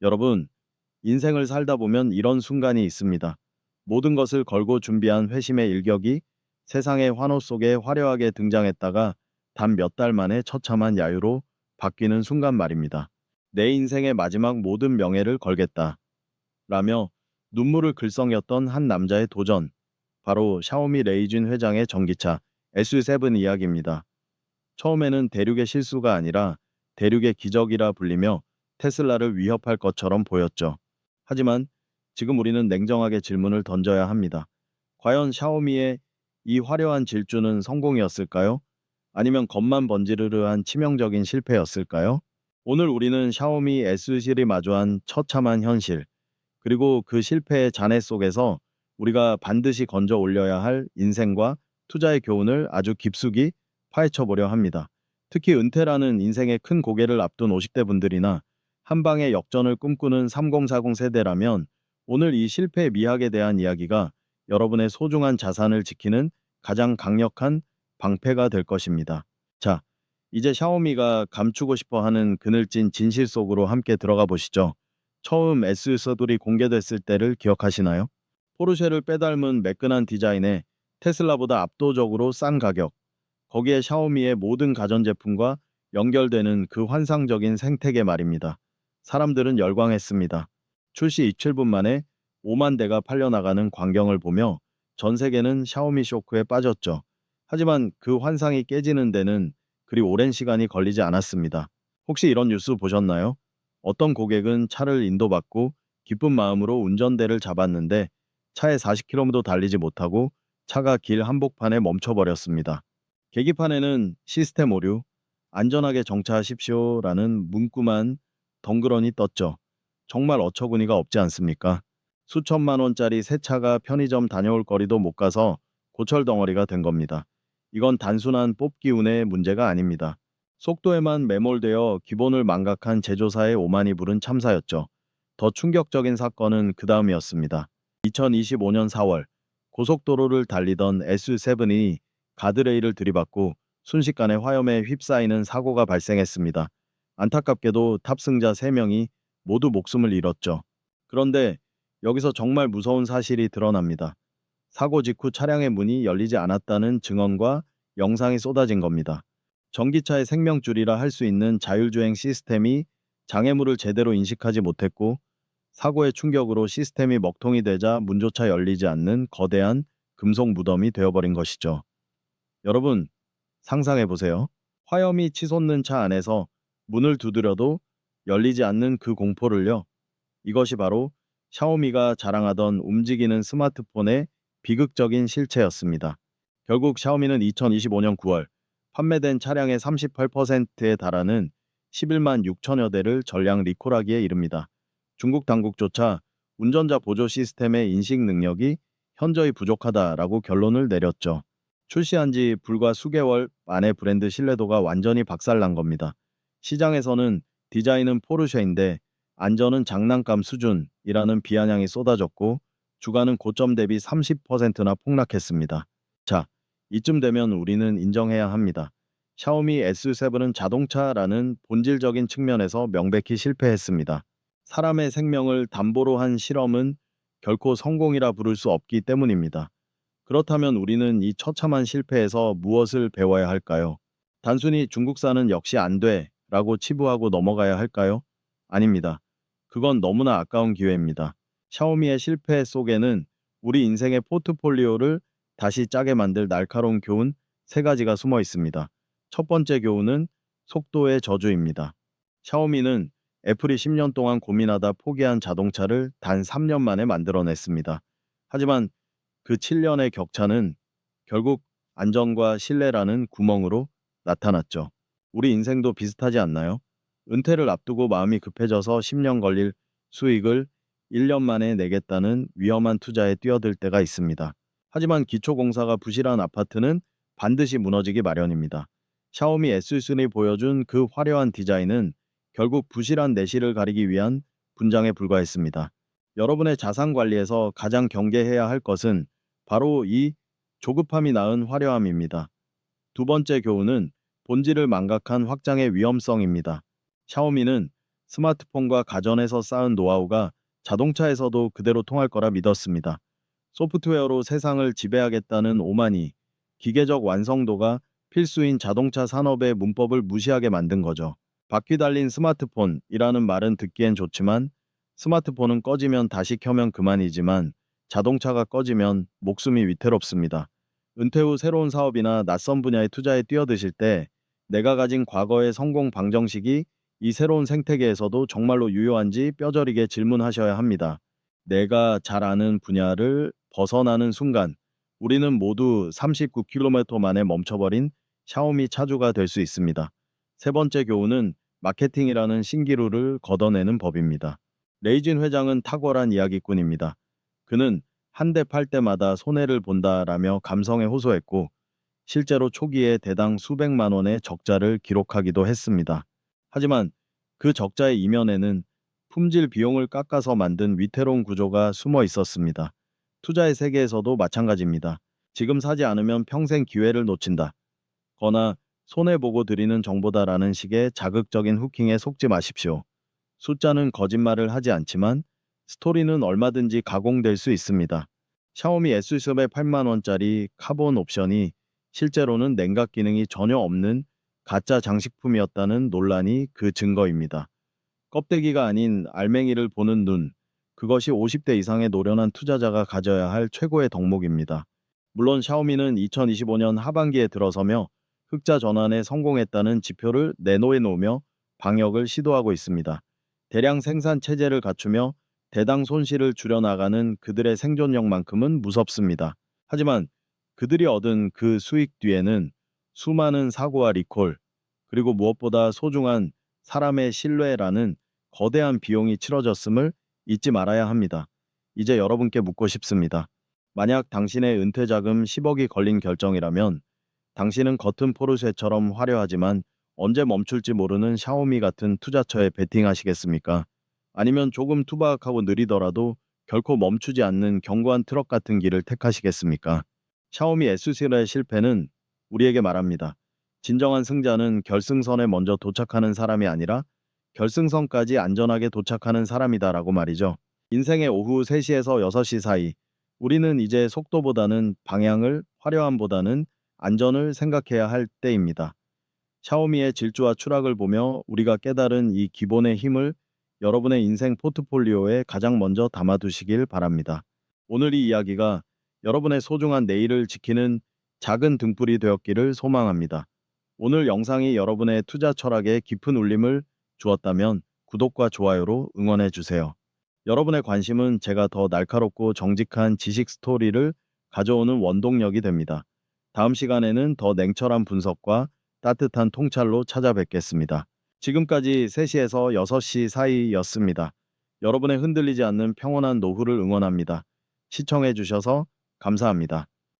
여러분, 인생을 살다 보면 이런 순간이 있습니다. 모든 것을 걸고 준비한 회심의 일격이 세상의 환호 속에 화려하게 등장했다가 단 몇 달 만에 처참한 야유로 바뀌는 순간 말입니다. 내 인생의 마지막 모든 명예를 걸겠다. 라며 눈물을 글썽였던 한 남자의 도전. 바로 샤오미 레이준 회장의 전기차 SU7 이야기입니다. 처음에는 대륙의 실수가 아니라 대륙의 기적이라 불리며 테슬라를 위협할 것처럼 보였죠. 하지만 지금 우리는 냉정하게 질문을 던져야 합니다. 과연 샤오미의 이 화려한 질주는 성공이었을까요? 아니면 겉만 번지르르한 치명적인 실패였을까요? 오늘 우리는 샤오미 S7이 마주한 처참한 현실, 그리고 그 실패의 잔해 속에서 우리가 반드시 건져 올려야 할 인생과 투자의 교훈을 아주 깊숙이 파헤쳐 보려 합니다. 특히 은퇴라는 인생의 큰 고개를 앞둔 50대 분들이나 한 방의 역전을 꿈꾸는 3040 세대라면 오늘 이 실패의 미학에 대한 이야기가 여러분의 소중한 자산을 지키는 가장 강력한 방패가 될 것입니다. 자, 이제 샤오미가 감추고 싶어 하는 그늘진 진실 속으로 함께 들어가 보시죠. 처음 S 서둘이 공개됐을 때를 기억하시나요? 포르쉐를 빼닮은 매끈한 디자인에 테슬라보다 압도적으로 싼 가격, 거기에 샤오미의 모든 가전제품과 연결되는 그 환상적인 생태계 말입니다. 사람들은 열광했습니다. 출시 이틀 분 만에 5만 대가 팔려나가는 광경을 보며 전 세계는 샤오미 쇼크에 빠졌죠. 하지만 그 환상이 깨지는 데는 그리 오랜 시간이 걸리지 않았습니다. 혹시 이런 뉴스 보셨나요? 어떤 고객은 차를 인도받고 기쁜 마음으로 운전대를 잡았는데 차에 40km도 달리지 못하고 차가 길 한복판에 멈춰버렸습니다. 계기판에는 시스템 오류, 안전하게 정차하십시오라는 문구만 덩그러니 떴죠. 정말 어처구니가 없지 않습니까? 수천만 원짜리 새 차가 편의점 다녀올 거리도 못 가서 고철 덩어리가 된 겁니다. 이건 단순한 뽑기 운의 문제가 아닙니다. 속도에만 매몰되어 기본을 망각한 제조사의 오만이 부른 참사였죠. 더 충격적인 사건은 그 다음이었습니다. 2025년 4월 고속도로를 달리던 S7이 가드레일을 들이받고 순식간에 화염에 휩싸이는 사고가 발생했습니다. 안타깝게도 탑승자 3명이 모두 목숨을 잃었죠. 그런데 여기서 정말 무서운 사실이 드러납니다. 사고 직후 차량의 문이 열리지 않았다는 증언과 영상이 쏟아진 겁니다. 전기차의 생명줄이라 할 수 있는 자율주행 시스템이 장애물을 제대로 인식하지 못했고 사고의 충격으로 시스템이 먹통이 되자 문조차 열리지 않는 거대한 금속 무덤이 되어버린 것이죠. 여러분, 상상해 보세요. 화염이 치솟는 차 안에서 문을 두드려도 열리지 않는 그 공포를요. 이것이 바로 샤오미가 자랑하던 움직이는 스마트폰의 비극적인 실체였습니다. 결국 샤오미는 2025년 9월 판매된 차량의 38%에 달하는 11만 6천여 대를 전량 리콜하기에 이릅니다. 중국 당국조차 운전자 보조 시스템의 인식 능력이 현저히 부족하다라고 결론을 내렸죠. 출시한 지 불과 수개월 만에 브랜드 신뢰도가 완전히 박살난 겁니다. 시장에서는 디자인은 포르쉐인데 안전은 장난감 수준이라는 비아냥이 쏟아졌고 주가는 고점 대비 30%나 폭락했습니다. 자, 이쯤 되면 우리는 인정해야 합니다. 샤오미 S7은 자동차라는 본질적인 측면에서 명백히 실패했습니다. 사람의 생명을 담보로 한 실험은 결코 성공이라 부를 수 없기 때문입니다. 그렇다면 우리는 이 처참한 실패에서 무엇을 배워야 할까요? 단순히 중국산은 역시 안 돼 라고 치부하고 넘어가야 할까요? 아닙니다. 그건 너무나 아까운 기회입니다. 샤오미의 실패 속에는 우리 인생의 포트폴리오를 다시 짜게 만들 날카로운 교훈 3가지가 숨어 있습니다. 첫 번째 교훈은 속도의 저주입니다. 샤오미는 애플이 10년 동안 고민하다 포기한 자동차를 단 3년 만에 만들어냈습니다. 하지만 그 7년의 격차는 결국 안전과 신뢰라는 구멍으로 나타났죠. 우리 인생도 비슷하지 않나요? 은퇴를 앞두고 마음이 급해져서 10년 걸릴 수익을 1년 만에 내겠다는 위험한 투자에 뛰어들 때가 있습니다. 하지만 기초공사가 부실한 아파트는 반드시 무너지기 마련입니다. 샤오미 S3이 보여준 그 화려한 디자인은 결국 부실한 내실을 가리기 위한 분장에 불과했습니다. 여러분의 자산 관리에서 가장 경계해야 할 것은 바로 이 조급함이 낳은 화려함입니다. 두 번째 교훈은 본질을 망각한 확장의 위험성입니다. 샤오미는 스마트폰과 가전에서 쌓은 노하우가 자동차에서도 그대로 통할 거라 믿었습니다. 소프트웨어로 세상을 지배하겠다는 오만이 기계적 완성도가 필수인 자동차 산업의 문법을 무시하게 만든 거죠. 바퀴 달린 스마트폰이라는 말은 듣기엔 좋지만 스마트폰은 꺼지면 다시 켜면 그만이지만 자동차가 꺼지면 목숨이 위태롭습니다. 은퇴 후 새로운 사업이나 낯선 분야의 투자에 뛰어드실 때 내가 가진 과거의 성공 방정식이 이 새로운 생태계에서도 정말로 유효한지 뼈저리게 질문하셔야 합니다. 내가 잘 아는 분야를 벗어나는 순간 우리는 모두 39km 만에 멈춰버린 샤오미 차주가 될 수 있습니다. 세 번째 교훈은 마케팅이라는 신기루를 걷어내는 법입니다. 레이진 회장은 탁월한 이야기꾼입니다. 그는 한 대 팔 때마다 손해를 본다라며 감성에 호소했고 실제로 초기에 대당 수백만 원의 적자를 기록하기도 했습니다. 하지만 그 적자의 이면에는 품질 비용을 깎아서 만든 위태로운 구조가 숨어 있었습니다. 투자의 세계에서도 마찬가지입니다. 지금 사지 않으면 평생 기회를 놓친다. 거나 손해보고 드리는 정보다라는 식의 자극적인 후킹에 속지 마십시오. 숫자는 거짓말을 하지 않지만 스토리는 얼마든지 가공될 수 있습니다. 샤오미 S10의 8만 원짜리 카본 옵션이 실제로는 냉각 기능이 전혀 없는 가짜 장식품이었다는 논란이 그 증거입니다. 껍데기가 아닌 알맹이를 보는 눈, 그것이 50대 이상의 노련한 투자자가 가져야 할 최고의 덕목입니다. 물론 샤오미는 2025년 하반기에 들어서며 흑자 전환에 성공했다는 지표를 내놓으며 방역을 시도하고 있습니다. 대량 생산 체제를 갖추며 대당 손실을 줄여나가는 그들의 생존력만큼은 무섭습니다. 하지만 그들이 얻은 그 수익 뒤에는 수많은 사고와 리콜, 그리고 무엇보다 소중한 사람의 신뢰라는 거대한 비용이 치러졌음을 잊지 말아야 합니다. 이제 여러분께 묻고 싶습니다. 만약 당신의 은퇴 자금 10억이 걸린 결정이라면 당신은 겉은 포르쉐처럼 화려하지만 언제 멈출지 모르는 샤오미 같은 투자처에 베팅하시겠습니까? 아니면 조금 투박하고 느리더라도 결코 멈추지 않는 견고한 트럭 같은 길을 택하시겠습니까? 샤오미 S7의 실패는 우리에게 말합니다. 진정한 승자는 결승선에 먼저 도착하는 사람이 아니라 결승선까지 안전하게 도착하는 사람이다라고 말이죠. 인생의 오후 3시에서 6시 사이 우리는 이제 속도보다는 방향을, 화려함보다는 안전을 생각해야 할 때입니다. 샤오미의 질주와 추락을 보며 우리가 깨달은 이 기본의 힘을 여러분의 인생 포트폴리오에 가장 먼저 담아두시길 바랍니다. 오늘 이 이야기가 여러분의 소중한 내일을 지키는 작은 등불이 되었기를 소망합니다. 오늘 영상이 여러분의 투자 철학에 깊은 울림을 주었다면 구독과 좋아요로 응원해 주세요. 여러분의 관심은 제가 더 날카롭고 정직한 지식 스토리를 가져오는 원동력이 됩니다. 다음 시간에는 더 냉철한 분석과 따뜻한 통찰로 찾아뵙겠습니다. 지금까지 3시에서 6시 사이였습니다. 여러분의 흔들리지 않는 평온한 노후를 응원합니다. 시청해 주셔서 감사합니다.